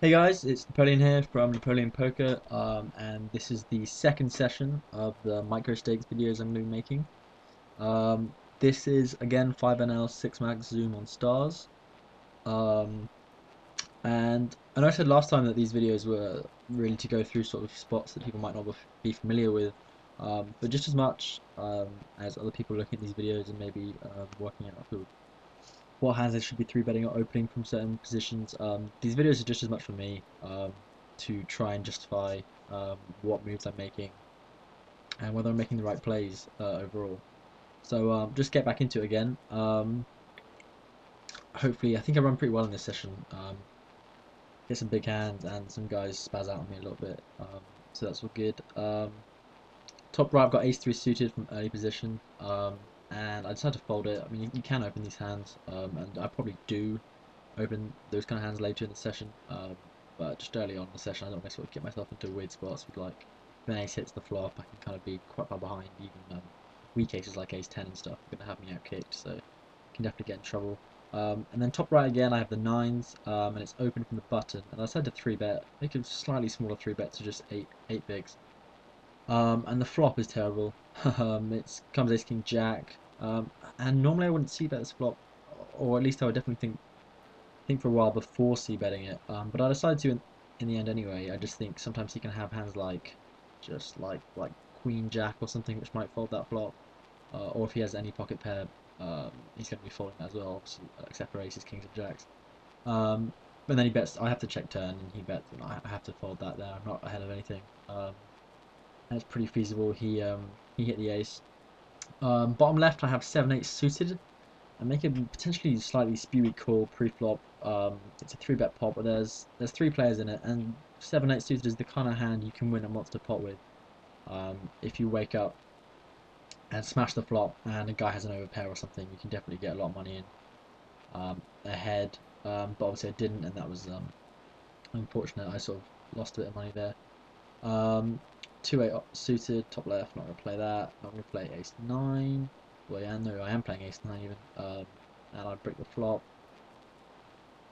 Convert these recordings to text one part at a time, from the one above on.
Hey guys, it's Napoleon here from Napoleon Poker, and this is the second session of the micro stakes videos I'm going to be making. This is again 5NL 6 max zoom on stars, um, and I know I said last time that these videos were really to go through sort of spots that people might not be familiar with, but just as much as other people looking at these videos and maybe working out what hands they should be 3-betting or opening from certain positions. These videos are just as much for me to try and justify what moves I'm making and whether I'm making the right plays overall. So just get back into it again. Hopefully, I think I run pretty well in this session. Get some big hands and some guys spaz out on me a little bit. So that's all good. Top right, I've got ace 3 suited from early position. And I decided to fold it. I mean, you can open these hands, and I probably do open those kind of hands later in the session. But just early on in the session, I don't want to sort of get myself into weird spots with like when ace hits the flop, I can kind of be quite far behind. Even weak aces like ace 10 and stuff are going to have me out kicked, so can definitely get in trouble. And then top right again, I have the nines, and it's open from the button. And I decided to 3-bet, make a slightly smaller 3-bet to just eight bigs. And the flop is terrible. It comes ace king jack, and normally I wouldn't see bet this flop, or at least I would definitely think for a while before c-betting it, but I decided to in the end anyway. I just think sometimes he can have hands like just like Queen Jack or something, which might fold that flop, or if he has any pocket pair, he's going to be folding that as well, obviously, except for aces, kings, and jacks. Um, but then he bets. I have to check turn, and he bets, and I have to fold that there. I'm not ahead of anything, and it's pretty feasible. He hit the ace. Bottom left, I have 7-8 suited. I make a potentially slightly spewy call pre-flop. It's a 3-bet pot, but there's three players in it, and 7-8 suited is the kind of hand you can win a monster pot with. If you wake up and smash the flop, and a guy has an overpair or something, you can definitely get a lot of money in ahead. But obviously I didn't, and that was unfortunate. I sort of lost a bit of money there. Um, 2-8 suited, top left. Not gonna play that. Not gonna play ace 9. Well, yeah, no, I am playing ace 9 even. And I break the flop.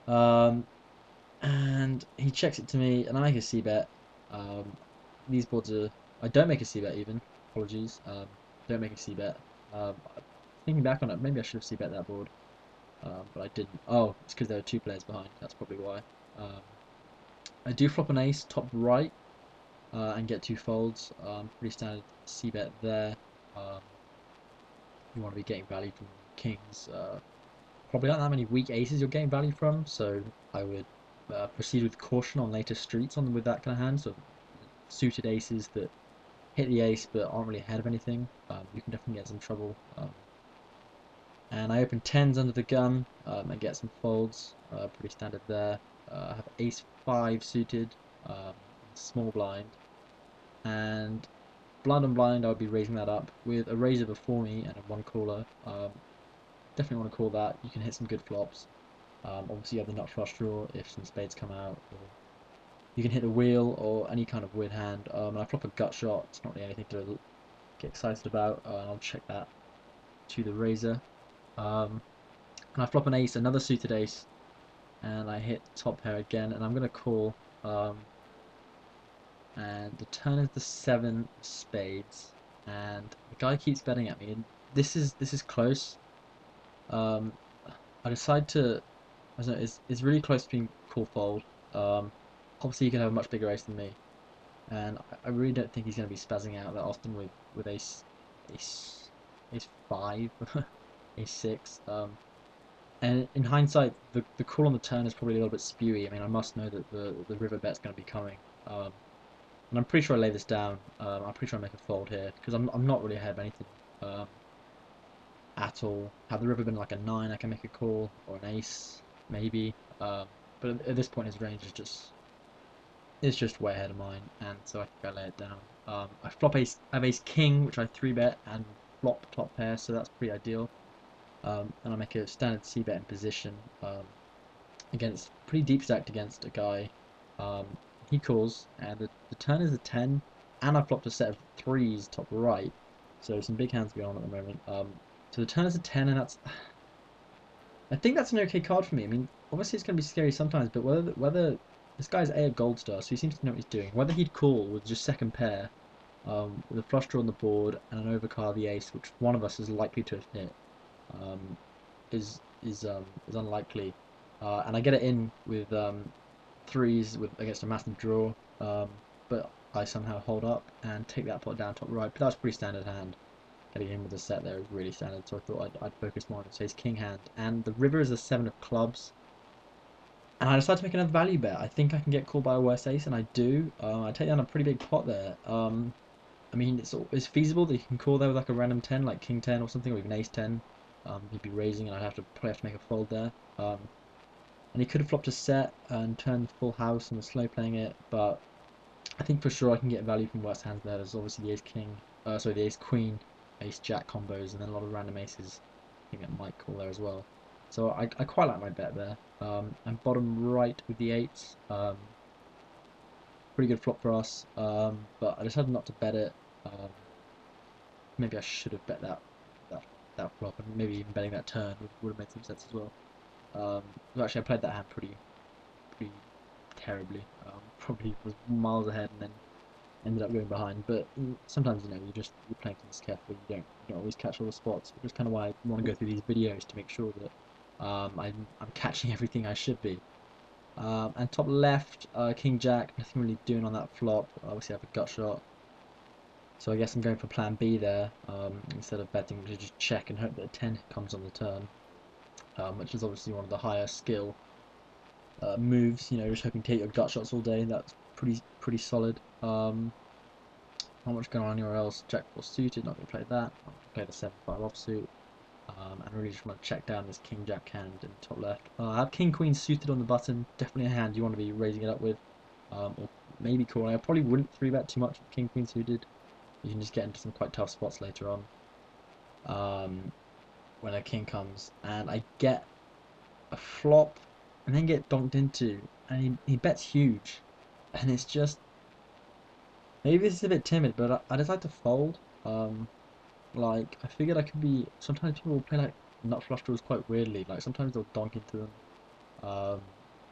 Um, and he checks it to me, and I make a c bet. Um, these boards are. I don't make a c bet even. Apologies. Don't make a c bet. Thinking back on it, maybe I should have c bet that board, but I didn't. Oh, it's because there were two players behind. That's probably why. Um, I do flop an ace top right and get two folds. Pretty standard c bet there. Um, you want to be getting value from kings. Probably aren't that many weak aces you're getting value from, so I would proceed with caution on later streets on with that kind of hand. So suited aces that hit the ace but aren't really ahead of anything, you can definitely get some trouble. And I open tens under the gun and get some folds, pretty standard there. I have ace 5 suited, small blind, and blind on blind I would be raising that up with a raiser before me and a one caller. Definitely want to call that. You can hit some good flops. Obviously, you have the nut flush draw if some spades come out. Or you can hit the wheel or any kind of weird hand. And I flop a gut shot. It's not really anything to get excited about. I'll check that to the razor. And I flop an ace, another suited ace, and I hit top pair again. And I'm gonna call. And the turn is the 7 spades, and the guy keeps betting at me. And this is close. Um, I decide to. I don't know, it's really close to being call fold. Obviously, he can have a much bigger ace than me, and I really don't think he's going to be spazzing out that often with ace, ace 5, ace 6. And in hindsight, the call on the turn is probably a little bit spewy. I mean, I must know that the river bet's going to be coming. And I'm pretty sure I lay this down. I'm pretty sure I make a fold here because I'm not really ahead of anything um, at all. Had the river been like a 9, I can make a call or an ace maybe. But at this point, his range is just way ahead of mine, and so I think I lay it down. I flop ace, I have ace king, which I 3-bet and flop top pair, so that's pretty ideal. And I make a standard c-bet in position against pretty deep stacked against a guy. Um, he calls, and the turn is a 10, and I flopped a set of threes top right, so some big hands going on at the moment. So the turn is a 10, and I think that's an okay card for me. I mean, obviously it's going to be scary sometimes, but whether this guy's a gold star, so he seems to know what he's doing. Whether he'd call with just second pair, with a flush draw on the board and an overcard the ace, which one of us is likely to have hit, um, is unlikely. And I get it in with threes with against a massive draw, but I somehow hold up and take that pot down top right. But that was pretty standard hand. Getting in with a set there is really standard, so I thought I'd focus more on his king hand. And the river is a seven of clubs. And I decided to make another value bet. I think I can get called by a worse ace, and I do. I take down a pretty big pot there. I mean, it's feasible that he can call there with like a random 10, like king 10 or something, or even ace 10. He'd be raising, and I'd probably have to make a fold there. And he could have flopped a set and turned full house and was slow playing it, but I think for sure I can get value from worse hands there. There's obviously the ace king, sorry, the ace queen, ace jack combos, and then a lot of random aces. I think that might call there as well. So I quite like my bet there. And bottom right with the eights, pretty good flop for us. But I decided not to bet it. Maybe I should have bet that that flop, and maybe even betting that turn would have made some sense as well. Actually, I played that hand pretty terribly. Probably was miles ahead and then ended up going behind. But sometimes you're playing things carefully. You don't always catch all the spots, which is kind of why I want to go through these videos to make sure that I'm catching everything I should be. And top left, King Jack, nothing really doing on that flop. Obviously, I have a gut shot. So I guess I'm going for plan B there, instead of betting to just check and hope that a 10 comes on the turn, which is obviously one of the higher skill moves. Just hoping to take your gut shots all day. That's pretty solid. Not much going on anywhere else. Jack 4 suited, not going to play that. I'm going to play the 7-5 offsuit. And really just want to check down this King Jack hand in the top left. I have King Queen suited on the button. Definitely a hand you want to be raising it up with, or maybe calling. I probably wouldn't 3-bet too much with King Queen suited. You can just get into some quite tough spots later on, when a king comes. And I get a flop and then get donked into, and he bets huge, and it's just, maybe this is a bit timid, but I decide to fold. Like, I figured I could be, sometimes people will play like nut flush draws quite weirdly, like sometimes they'll donk into them, um,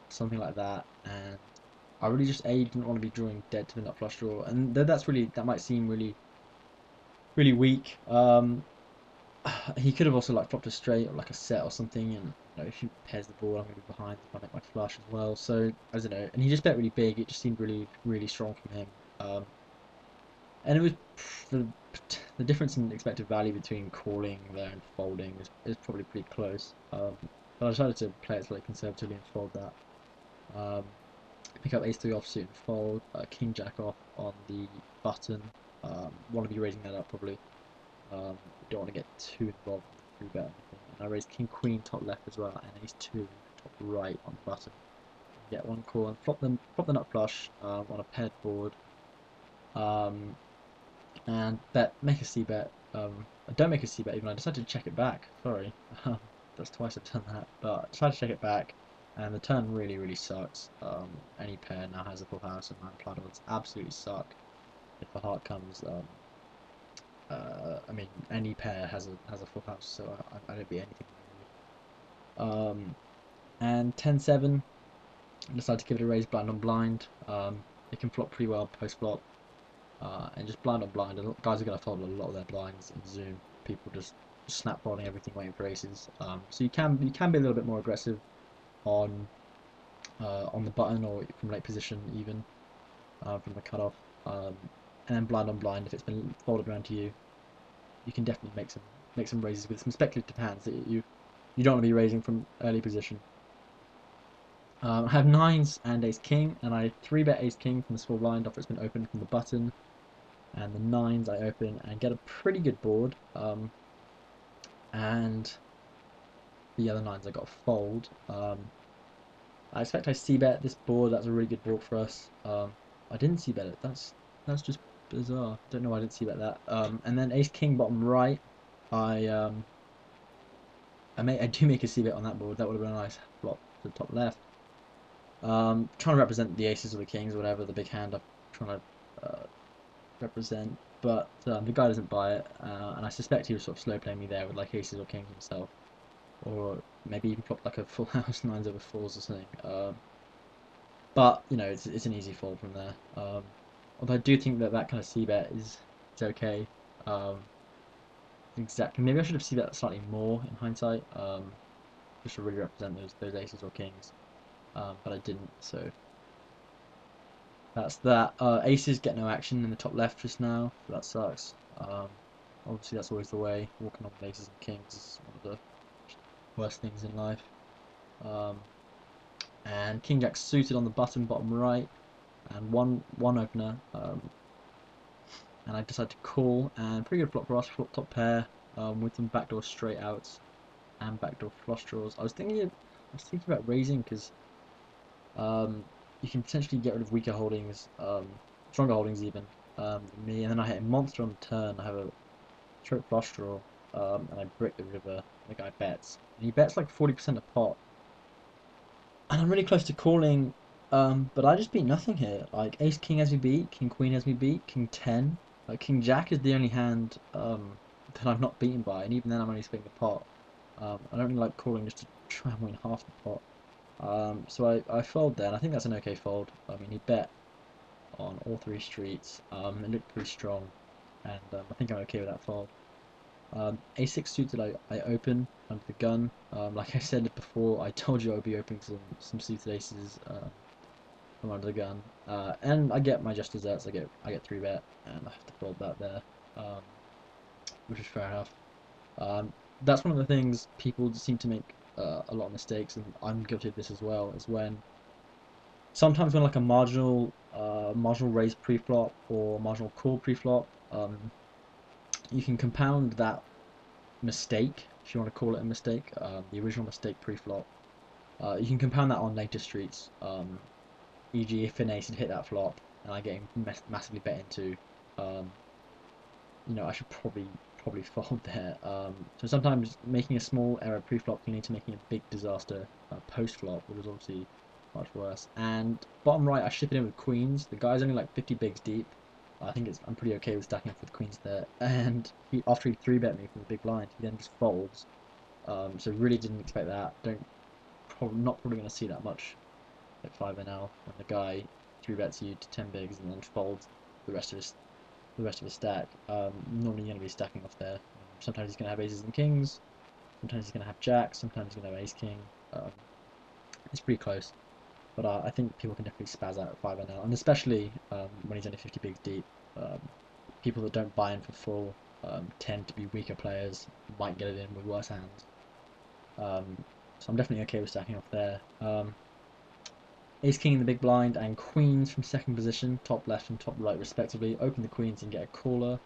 something like that, and I really just didn't want to be drawing dead to the nut flush draw, and that might seem really weak. He could have also like flopped a straight or like a set or something, and if he pairs the board, I'm going to be behind if I make my flush as well. So I don't know, and he just bet really big. It just seemed really strong from him. And it was the the difference in expected value between calling there and folding is probably pretty close. But I decided to play it slightly conservatively and fold that. Um, Pick up ace 3 offsuit and fold. King Jack off on the button. Want to be raising that up probably. Don't want to get too involved with the 3-bet or anything. And I raise King Queen top left as well, and ace 2 top right on the button. Get one call and flop the nut flush on a paired board. And make a C bet. I don't make a C bet even. I decided to check it back. Sorry, that's twice I've done that. But I decided to check it back, and the turn really sucks. Any pair now has a full house, and 9 plaid odds absolutely suck. If the heart comes, I mean, any pair has a full house, so I don't beat anything. And 10-7, I decided to give it a raise blind on blind. It can flop pretty well post flop. And just blind on blind, and guys are going to fold a lot of their blinds in Zoom. People just snap folding everything, waiting for aces. So you can be a little bit more aggressive on the button or from late position even, from the cutoff. And then blind on blind, if it's been folded around to you, you can definitely make some raises with some speculative hands that you don't want to be raising from early position. I have 9s and ace king, and I 3-bet ace king from the small blind after it's been opened from the button. And the 9s I open and get a pretty good board, and the other 9s I got a fold. I expect I c-bet this board. That's a really good board for us. I didn't c-bet it. That's just bizarre. Don't know why I didn't c-bet that. And then ace king bottom right, I do make a c-bet on that board. That would have been a nice flop to the top left. Trying to represent the aces or the kings or whatever, the big hand I'm trying to represent, but the guy doesn't buy it, and I suspect he was sort of slow playing me there with like aces or kings himself, or maybe even flop like a full house 9s over 4s or something. But you know, it's an easy fold from there. Although I do think that that kind of c bet is okay. Exactly. Maybe I should have c bet slightly more in hindsight. Just to really represent those aces or kings. But I didn't. So that's that. Aces get no action in the top left just now. So that sucks. Obviously that's always the way. Walking on with aces and kings is one of the worst things in life. And king jack suited on the button, bottom right, and one opener. And I decided to call, and pretty good flop for us. Flop top pair with some backdoor straight outs and backdoor flush draws. I was thinking about raising because you can potentially get rid of weaker holdings, stronger holdings even than me. And then I hit a monster on the turn. I have a straight flush draw, and I brick the river. The guy bets, and he bets like 40% a pot. And I'm really close to calling, but I just beat nothing here. Like Ace King has me beat, King Queen has me beat, King 10. Like King Jack is the only hand that I'm not beaten by, and even then I'm only splitting the pot. I don't really like calling just to try and win half the pot. So I fold there, and I think that's an okay fold. I mean, he bet on all 3 streets. It looked pretty strong, and I think I'm okay with that fold. A6 suited I open under the gun. Like I said before, I told you I would be opening some suited aces from under the gun. And I get my just desserts. I get 3-bet, and I have to fold that there, um, which is fair enough. That's one of the things people seem to make a lot of mistakes, and I'm guilty of this as well. Is when sometimes when like a marginal raise pre-flop or marginal call pre-flop, you can compound that mistake, if you want to call it a mistake, the original mistake pre-flop. You can compound that on later streets, e.g. if an ace had hit that flop and I get massively bet into, I should probably fold there. So sometimes making a small error pre-flop can lead to making a big disaster post-flop, which is obviously much worse. And bottom right, I ship it in with queens. The guy's only like 50 bigs deep. I'm pretty okay with stacking up with queens there. And after he 3-bet me from the big blind, he then just folds. So really didn't expect that. Not probably going to see that much at 5NL when the guy 3-bets you to 10 bigs and then folds the rest of his stack. Normally you're going to be stacking off there. Sometimes he's going to have aces and kings. Sometimes he's going to have jacks. Sometimes he's going to have ace king. It's pretty close. But I think people can definitely spaz out at 5NL, and especially when he's only 50 bigs deep. People that don't buy in for full tend to be weaker players, might get it in with worse hands. So I'm definitely okay with stacking off there. Ace King in the big blind and queens from second position, top left and top right respectively. Open the queens and get a caller.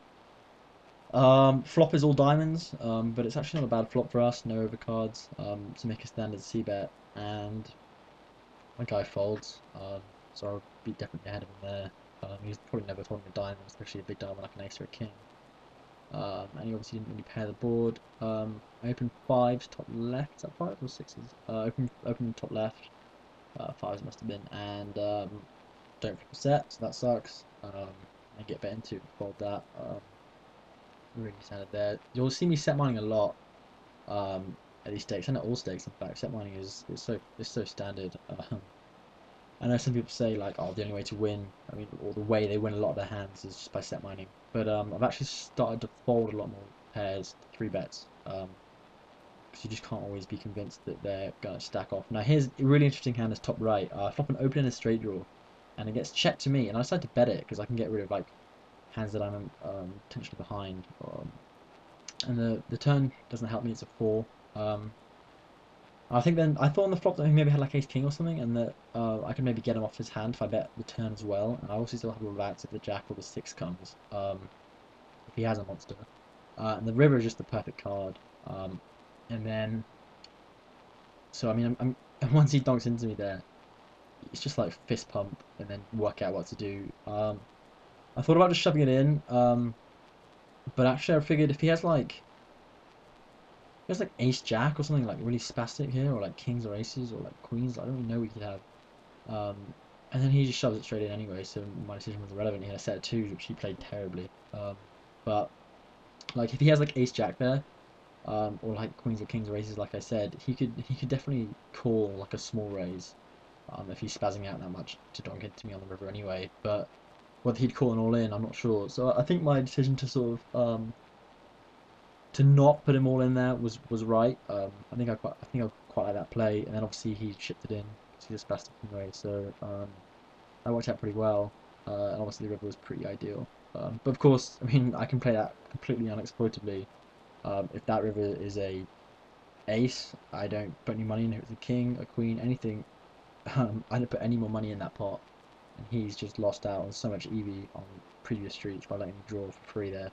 Flop is all diamonds, but it's actually not a bad flop for us. No overcards to make a standard c-bet, and my guy folds, so I'll be definitely ahead of him there. He's probably never folding a diamond, especially a big diamond like an ace or a king. And he obviously didn't really pair the board. I opened 5s top left. Is that 5s or 6s? Open top left. 5s must have been, and don't flip a set, so that sucks. I get bet into fold that. Really standard there. You'll see me set mining a lot. At these stakes, and at all stakes in fact. Set mining is so standard. I know some people say like, oh, the only way to win, I mean, or the way they win a lot of their hands is just by set mining. But I've actually started to fold a lot more pairs, 3-bets, because you just can't always be convinced that they're gonna stack off. Now here's a really interesting hand is top right. I flop an open and a straight draw, and it gets checked to me, and I decide to bet it because I can get rid of like hands that I'm potentially behind. And the turn doesn't help me. It's a 4. I thought on the flop that he maybe had like ace king or something, and that I could maybe get him off his hand if I bet the turn as well. And I also still have a relax if the jack or the 6 comes, if he has a monster. And the river is just the perfect card. And then, so I mean, once he donks into me there, it's just like fist pump and then work out what to do. I thought about just shoving it in, but actually I figured if he has like ace jack or something like really spastic here, or like kings or aces or like queens. I don't really know what he could have. And then he just shoves it straight in anyway, so my decision was irrelevant. He had a set of 2s which he played terribly. But like if he has like ace jack there, or like queens or kings raises, like I said, he could definitely call like a small raise, if he's spazzing out that much to donk into me on the river anyway. But whether he'd call an all in, I'm not sure. So I think my decision to sort of to not put him all in there was right. I think I quite like that play, and then obviously he chipped it in because he just spazzed up anyway. So that worked out pretty well, and obviously the river was pretty ideal. But of course, I mean, I can play that completely unexploitably. If that river is a ace, I don't put any money in. If it's a king, a queen, anything, I don't put any more money in that pot. And he's just lost out on so much EV on previous streets by letting me draw for free there.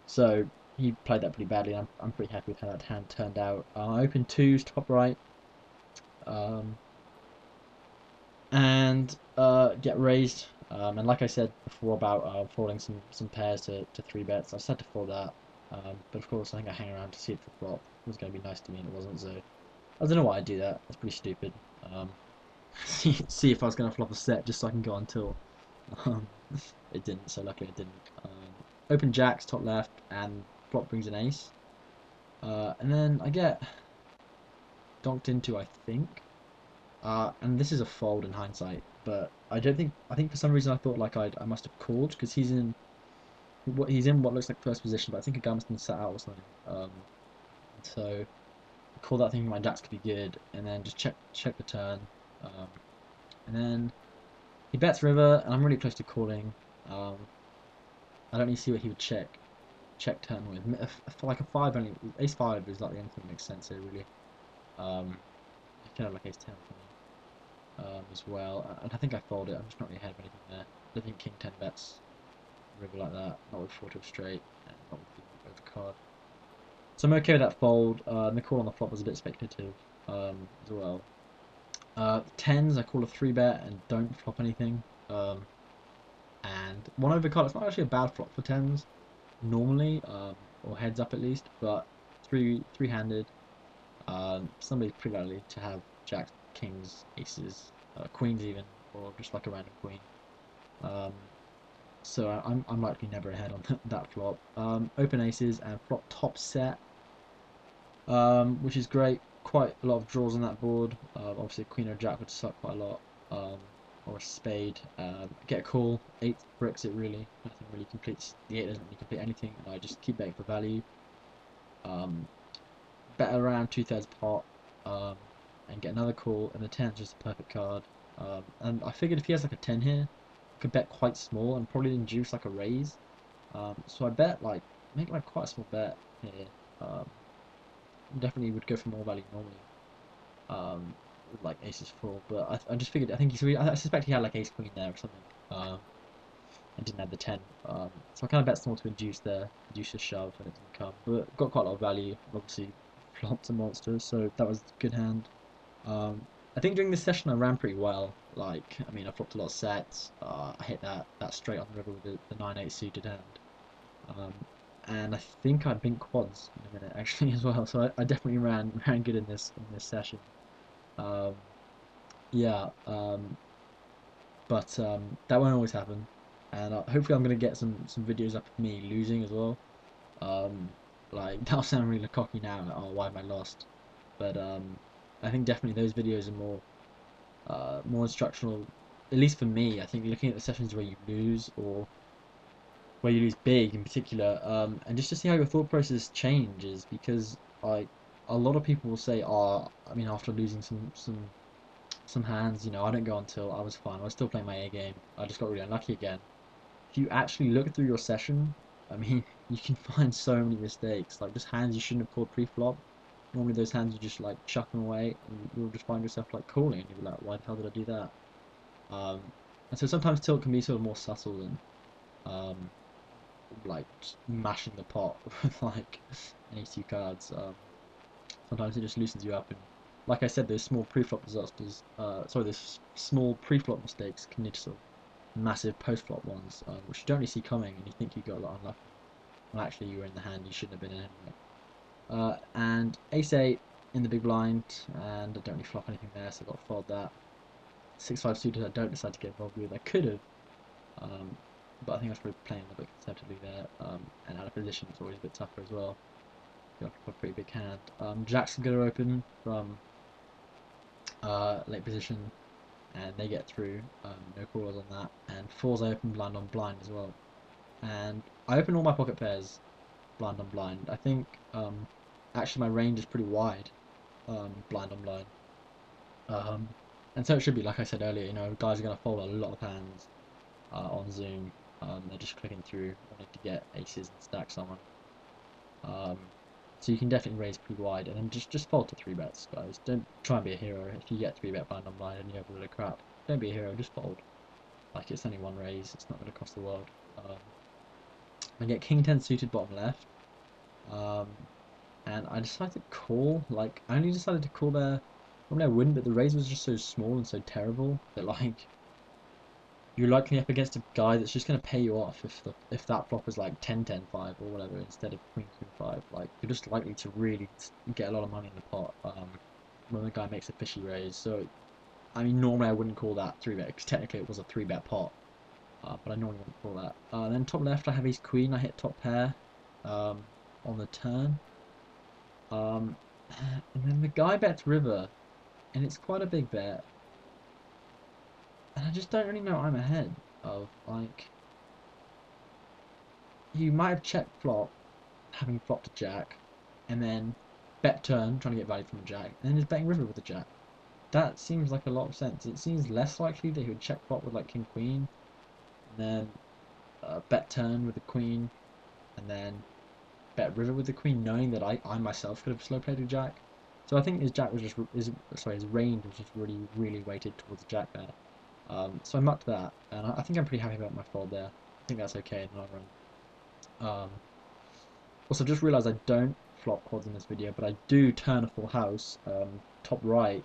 So he played that pretty badly. And I'm pretty happy with how that hand turned out. I opened twos top right, um, and get raised. And like I said before about folding some pairs to three bets, I just had to fold that. But of course, I think I hang around to see it for flop. It was going to be nice to me, and it wasn't. So I don't know why I do that. That's pretty stupid. Um, see if I was going to flop a set just so I can go on tilt. Um, it didn't, so luckily it didn't. Open jacks top left, and flop brings an ace. And then I get donked into, I think. And this is a fold in hindsight, but I don't think. I think for some reason I thought like I must have called because he's in what looks like first position, but I think a guy must have been sat out or something. So I called that thinking my jacks could be good, and then just check the turn. Um, and then he bets river, and I'm really close to calling. Um, I don't need to see what he would check turn with. For like a five, only ace five is like the only thing that makes sense here really. You can have like ace ten for me as well. And I think I fold it. I'm just not really ahead of anything there. I don't think king ten bets river like that. Not with four to straight, and not with the overcard. So I'm okay with that fold. And the call on the flop was a bit speculative as well. Tens, I call a three bet and don't flop anything. And one overcard, it's not actually a bad flop for tens normally, or heads up at least, but three-handed, somebody's pretty likely to have jacks, kings, aces, queens even, or just like a random queen. Um, so I'm likely never ahead on that flop. Open aces and flop top set, which is great. Quite a lot of draws on that board. Obviously, a queen or jack would suck quite a lot. Or a spade. Get a call. Eight bricks it really. Nothing really completes. The eight doesn't really complete anything. And I just keep betting for value. Bet around 2/3 pot. And get another call. And the 10 is just a perfect card. And I figured if he has like a 10 here, I could bet quite small and probably induce like a raise. So I bet like make like quite a small bet here. Definitely would go for more value normally. With like aces full, but I just figured I suspect he had like ace queen there or something. And didn't have the 10. So I kind of bet small to induce a shove, and it didn't come. But got quite a lot of value. Obviously, flopped a monster, so that was a good hand. I think during this session I ran pretty well. Like, I mean, I flopped a lot of sets. I hit that straight on the river with the 9/8 suited hand. Um, and I think I binked quads in a minute actually as well. So I definitely ran good in this session. Um, yeah, but that won't always happen, and hopefully I'm gonna get some videos up of me losing as well. Um, like that'll sound really cocky now. Like, oh, why am I lost? But I think definitely those videos are more instructional, at least for me. I think looking at the sessions where you lose or where you lose big in particular, and just to see how your thought process changes because like a lot of people will say, oh, I mean after losing some hands, I didn't go until I was fine. I was still playing my A game. I just got really unlucky again. If you actually look through your session, I mean, you can find so many mistakes. Like just hands you shouldn't have called pre-flop. Normally those hands you just like chuck them away, and you'll just find yourself like calling, and you'll be like, why the hell did I do that? Um, and so sometimes tilt can be sort of more subtle than um, like just mashing the pot with like any two cards. Sometimes it just loosens you up, and like I said, those small pre-flop disasters, those small pre-flop mistakes can lead to sort of massive post-flop ones, which you don't really see coming, and you think you got a lot unlucky. Well, actually, you were in the hand you shouldn't have been in anyway. And ace eight in the big blind, and I don't really flop anything there, so I got to fold that. 6/5 suited, I don't decide to get involved with. I could have, um, but I think I was probably playing a bit conservatively there, and out of position it's always a bit tougher as well. Got a pretty big hand. Jacks are going to open from late position, and they get through. No callers on that. And fours I open blind on blind as well. And I open all my pocket pairs blind on blind. I think actually my range is pretty wide, blind on blind. And so it should be, like I said earlier, you know, guys are going to fold a lot of hands on Zoom. They're just clicking through, wanting to get aces and stacks on. So you can definitely raise pretty wide, and then just fold to 3-bets, guys. Don't try and be a hero. If you get 3-bet blind on blind and you have a load of crap, don't be a hero, just fold. Like, it's only one raise, it's not going to cost the world. I get king 10 suited bottom left, and I decided to call. Like, I only decided to call there. Normally I wouldn't, but the raise was just so small and so terrible that, like, you're likely up against a guy that's just going to pay you off if that flop was like 10-10-5 or whatever instead of queen-queen 5. Like, you're just likely to really get a lot of money in the pot when the guy makes a fishy raise. So, I mean, normally I wouldn't call that 3-bet because technically it was a 3-bet pot. But I normally wouldn't call that. Then top left I have ace queen. I hit top pair on the turn. And then the guy bets river, and it's quite a big bet. And I just don't really know what I'm ahead of. Like, you might have checked flop, having flopped a jack, and then bet turn, trying to get value from a jack, and then just betting river with a jack. That seems like a lot of sense. It seems less likely that he would check flop with like king queen, and then bet turn with the queen, and then bet river with the queen, knowing that I myself could have slow played a jack. So I think his jack was just his range was just really weighted towards the jack there. So I mucked that, and I think I'm pretty happy about my fold there. I think that's okay in the long run. Also, just realised I don't flop quads in this video, but I do turn a full house. Top right,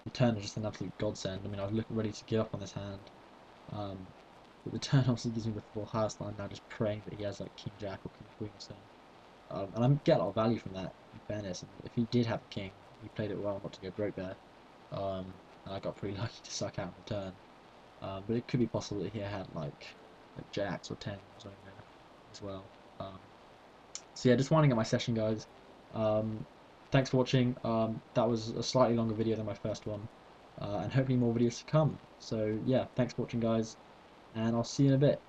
the turn is just an absolute godsend. I mean, I was ready to give up on this hand, but the turn obviously gives me the full house, and I'm now just praying that he has like king jack or king queen. So, and I get a lot of value from that. In fairness, and if he did have a king, he played it well, not to go broke there. And I got pretty lucky to suck out on the turn. But it could be possible that he had like jacks or tens or something there as well. So yeah, just winding up my session, guys. Thanks for watching. That was a slightly longer video than my first one, and hopefully more videos to come. So yeah, thanks for watching, guys, and I'll see you in a bit.